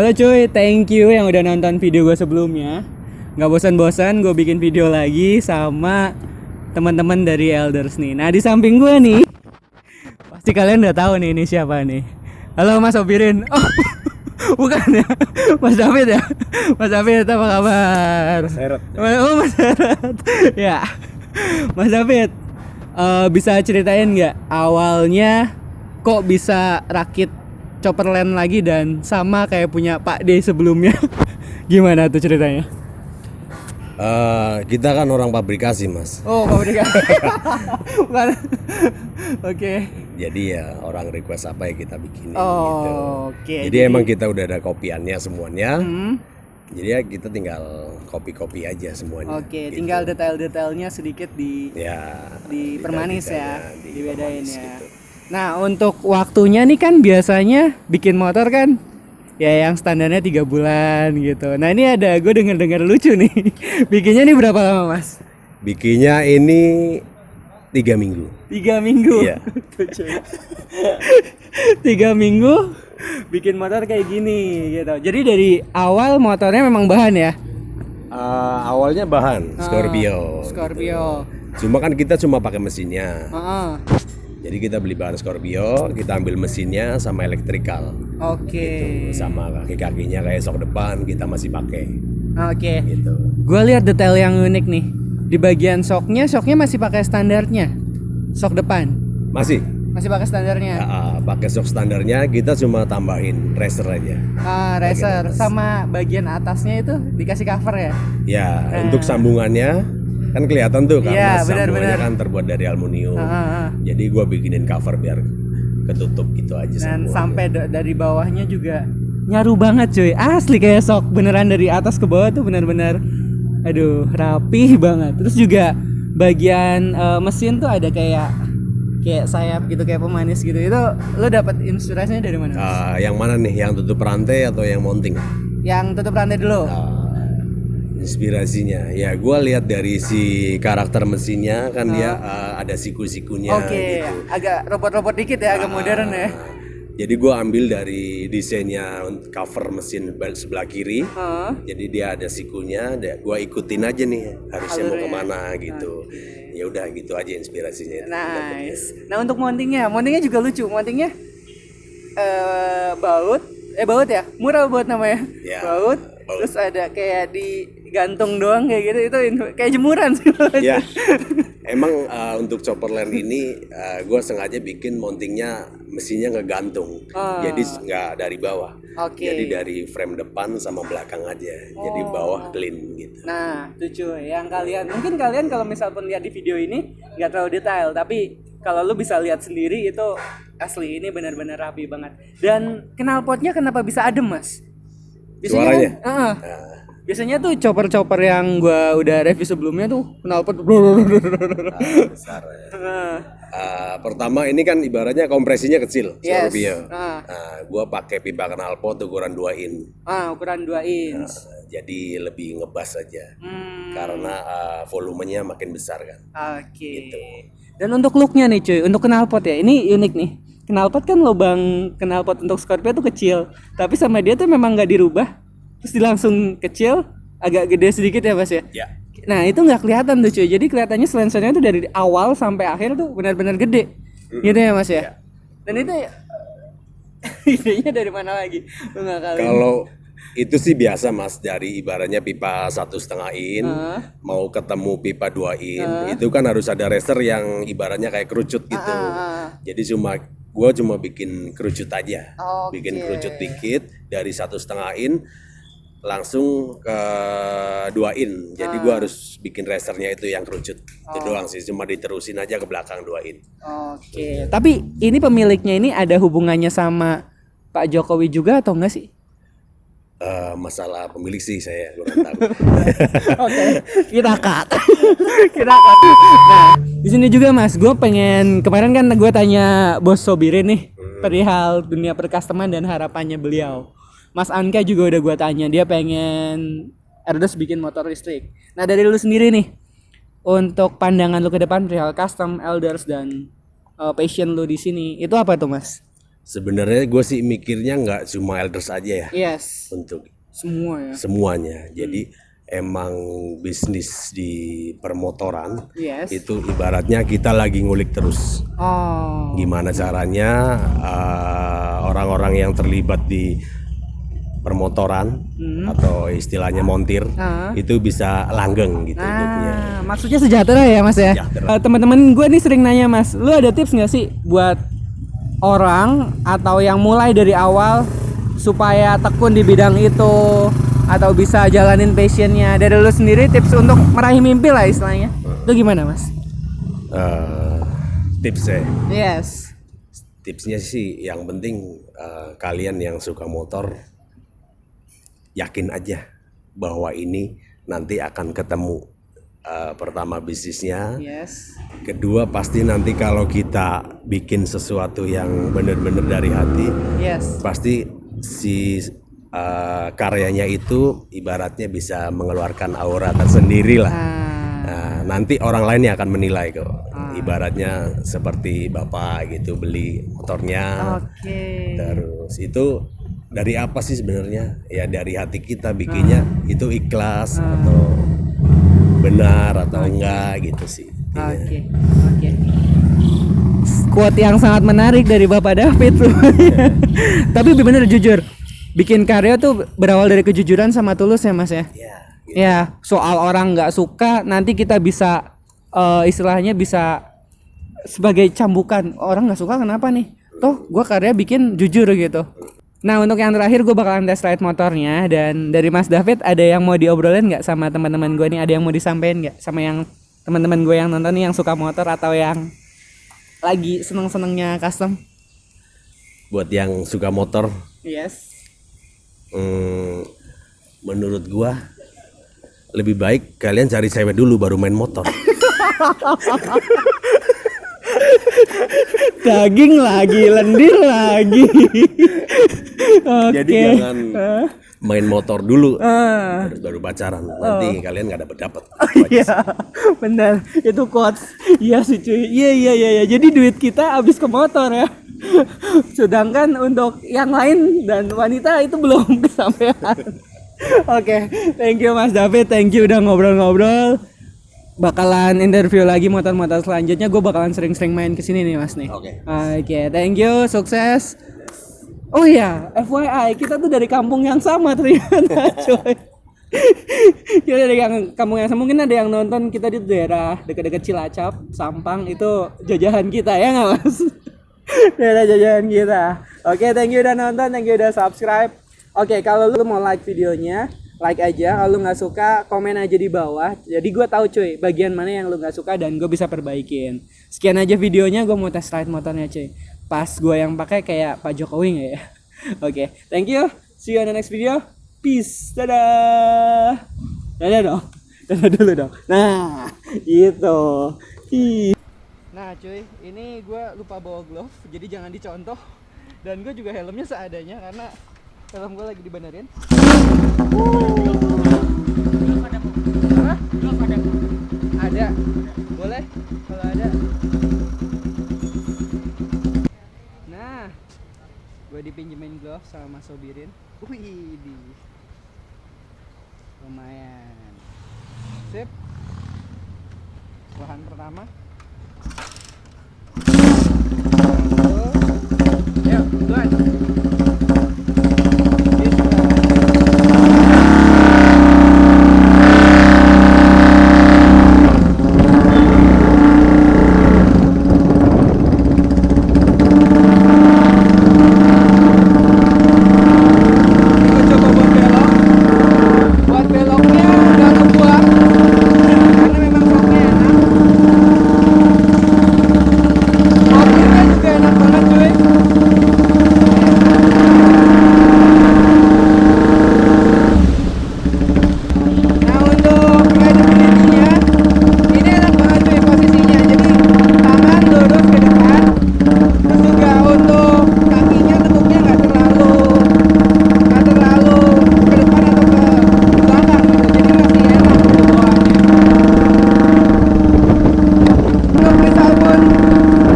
Halo cuy, thank you yang udah nonton video gue sebelumnya. Gak bosan-bosan gue bikin video lagi sama teman-teman dari Elders nih. Nah di samping gue nih, pasti kalian udah tahu nih ini siapa nih. Halo Mas Obirin. Oh bukan ya, Mas David ya. Mas David apa kabar? Mas Heret. Oh Mas Heret. Ya, Mas David, bisa ceritain nggak awalnya kok bisa rakit Chopperland lagi dan sama kayak punya Pak D sebelumnya? Gimana tuh ceritanya? Kita kan orang pabrikasi, Mas. Oh, pabrikasi. Bukan. Oke. Jadi ya orang request apa ya kita bikinin gitu. Oke. Jadi emang kita udah ada kopiannya semuanya. Jadi ya kita tinggal copy aja semuanya. Oke, gitu. tinggal detail-detailnya sedikit dipermanis ya, dibedain ya. Gitu. Nah, untuk waktunya nih kan biasanya bikin motor kan ya yang standarnya 3 bulan gitu. Nah, ini ada gue denger lucu nih. Bikinnya nih berapa lama, Mas? Bikinnya ini 3 minggu. 3 minggu. Iya. 3 minggu bikin motor kayak gini gitu. Jadi dari awal motornya memang bahan ya? Awalnya bahan Scorpio. Scorpio. Gitu. Cuma kan kita cuma pakai mesinnya. Jadi kita beli bahan Scorpio, kita ambil mesinnya sama elektrikal. Oke. Gitu. Sama kaki-kakinya kayak sok depan kita masih pakai. Oke. Gitu. Gua lihat detail yang unik nih. Di bagian soknya masih pakai standarnya. Sok depan. Masih pakai standarnya. Pakai sok standarnya, kita cuma tambahin racer aja. Racer sama bagian atasnya itu dikasih cover ya? Ya, untuk sambungannya kan kelihatan tuh karena sambungannya kan terbuat dari aluminium. Jadi gua bikinin cover biar ketutup gitu aja. Dan sampai dari bawahnya juga nyaru banget cuy. Asli kayak sok beneran dari atas ke bawah tuh bener-bener aduh rapi banget. Terus juga bagian mesin tuh ada kayak sayap gitu, kayak pemanis gitu. Itu lo dapat inspirasinya dari mana? Yang mana nih? Yang tutup rantai atau yang mounting? Yang tutup rantai dulu. Inspirasinya ya gue lihat dari si karakter mesinnya kan dia ada siku-sikunya gitu. Agak robot-robot dikit ya, agak modern ya. Jadi gue ambil dari desainnya cover mesin sebelah kiri. Jadi dia ada sikunya, gue ikutin aja nih harusnya mau kemana gitu. Ya udah gitu aja inspirasinya. Nice. Nah untuk mountingnya juga lucu. Mountingnya baut ya, murah baut namanya. Ya, baut. Terus ada kayak digantung doang kayak gitu, itu kayak jemuran sih. Ya, emang untuk Chopperland ini gue sengaja bikin mountingnya mesinnya ngegantung, jadi nggak dari bawah. Jadi dari frame depan sama belakang aja, jadi bawah clean gitu. Nah, tuh cuy, yang mungkin kalian kalau misal pun lihat di video ini nggak terlalu detail, tapi kalau lu bisa lihat sendiri itu asli ini benar-benar rapi banget. Dan knalpotnya kenapa bisa adem, Mas? Suaranya? Biasanya tuh chopper yang gua udah review sebelumnya tuh knalpot besar. Pertama ini kan ibaratnya kompresinya kecil, Scorpio. Gua pakai pipa knalpot ukuran 2 in. Ukuran 2 inch. Jadi lebih ngebas aja. Karena volumenya makin besar kan. Oke. Gitu. Dan untuk looknya nih cuy, untuk knalpot ya, ini unik nih. Knalpot kan lubang knalpot untuk Scorpio tuh kecil, tapi sama dia tuh memang nggak dirubah, terus langsung kecil, agak gede sedikit ya Mas ya. Nah itu nggak kelihatan tuh cuy, jadi kelihatannya selensernya tuh dari awal sampai akhir tuh benar-benar gede, gitu ya Mas ya. Dan itu idenya dari mana lagi? Kalau itu sih biasa Mas, dari ibaratnya pipa 1,5 in mau ketemu pipa 2 in, itu kan harus ada racer yang ibaratnya kayak kerucut gitu. Jadi gua cuma bikin kerucut aja, bikin kerucut dikit dari 1,5 in langsung ke 2 in. Jadi gua harus bikin racernya itu yang kerucut. Itu doang sih, cuma diterusin aja ke belakang 2 in. Tapi ini pemiliknya ini ada hubungannya sama Pak Jokowi juga atau enggak sih? Masalah pemilik sih saya kurang tahu. Kita cut. Nah, di sini juga Mas, gue pengen, kemarin kan gue tanya Bos Sobirin nih perihal dunia percustoman dan harapannya beliau. Mas Anka juga udah gue tanya, dia pengen Elders bikin motor listrik. Nah dari lu sendiri nih, untuk pandangan lu ke depan perihal custom, Elders dan passion lu di sini, itu apa tuh Mas? Sebenarnya gue sih mikirnya nggak cuma elders aja ya Yes. untuk Semua ya. semuanya. Jadi emang bisnis di permotoran Yes. itu ibaratnya kita lagi ngulik terus. Oh. Gimana caranya orang-orang yang terlibat di permotoran atau istilahnya montir itu bisa langgeng gitu hidupnya. Nah, maksudnya sejahtera ya Mas ya. Sejahtera. Teman-teman gue nih sering nanya Mas, lu ada tips nggak sih buat orang atau yang mulai dari awal supaya tekun di bidang itu atau bisa jalanin passionnya? Dari lu sendiri tips untuk meraih mimpi lah istilahnya. Itu gimana Mas? Tipsnya, Yes. tipsnya sih yang penting kalian yang suka motor yakin aja bahwa ini nanti akan ketemu. Pertama bisnisnya, Yes. kedua pasti nanti kalau kita bikin sesuatu yang benar-benar dari hati, Yes. pasti si karyanya itu ibaratnya bisa mengeluarkan aura tersendiri lah. Nah, nanti orang lain yang akan menilai kok. Ibaratnya seperti bapak gitu beli motornya, Oke. terus itu dari apa sih sebenarnya? Ya dari hati kita bikinnya itu ikhlas atau benar atau enggak gitu sih. Oke. Oke. Quote yang sangat menarik dari Bapak David. Tapi bener jujur, bikin karya tuh berawal dari kejujuran sama tulus ya Mas ya. Ya, Ya, soal orang nggak suka nanti kita bisa istilahnya bisa sebagai cambukan. Orang nggak suka kenapa nih? Toh gua karya bikin jujur gitu. Nah, untuk yang terakhir gue bakalan test ride motornya. Dan dari Mas David ada yang mau diobrolin nggak sama teman-teman gue nih? Ada yang mau disampaikan nggak sama yang teman-teman gue yang nonton nih yang suka motor atau yang lagi seneng-senengnya custom? buat yang suka motor, Yes. menurut gua lebih baik kalian cari cewek dulu baru main motor. Daging lagi, lendir lagi. Jadi Oke. jangan main motor dulu, terus baru pacaran. Nanti kalian nggak dapet. Iya, benar. Itu quotes. Iya sih cuy. Iya. Jadi duit kita habis ke motor ya. Sedangkan untuk yang lain dan wanita itu belum kesampaian. Oke, thank you Mas David, thank you udah ngobrol-ngobrol. Bakalan interview lagi motor-motor selanjutnya. Gue bakalan sering-sering main kesini nih Mas nih. Oke, thank you, sukses. Oh iya, FYI kita tuh dari kampung yang sama ternyata coy. Kita dari kampung yang sama, mungkin ada yang nonton kita di daerah dekat-dekat Cilacap, Sampang itu jajahan kita ya nggak Mas? Daerah jajahan kita. Oke, thank you udah nonton, thank you udah subscribe. Oke, kalau lu mau like videonya, like aja. Kalau lu nggak suka, komen aja di bawah. Jadi gue tahu cuy, bagian mana yang lu nggak suka dan gue bisa perbaikin. Sekian aja videonya, gue mau test ride motornya cuy. Pas gue yang pakai kayak Pak Jokowi nggak ya? Oke, thank you. See you on the next video. Peace. Dadah. Dadah dong. Dadah dulu dong. Nah, gitu. Nah cuy, ini gue lupa bawa glove, jadi jangan dicontoh. Dan gue juga helmnya seadanya karena helm gue lagi dibenerin. Ada. Boleh? Kalau ada. Nah, gue dipinjemin glove sama Mas Sobirin. Wih, lumayan. Sip. Bahan pertama. Yuk, duluan.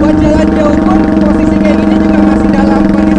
Buat jalan jauh pun posisi kayak gini juga masih dalam kondisi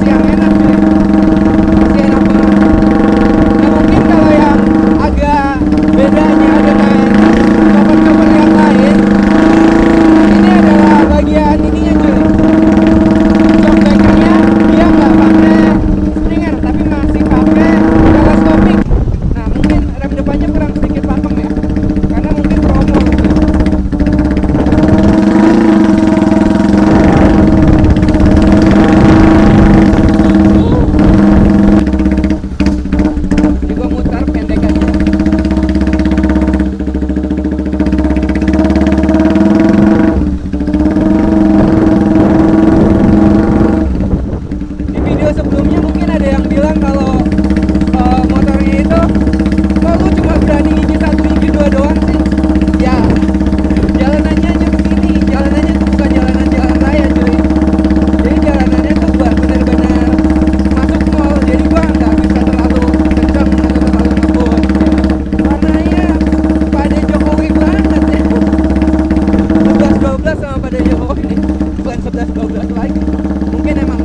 oh ini bukan 11-12 lagi, mungkin emang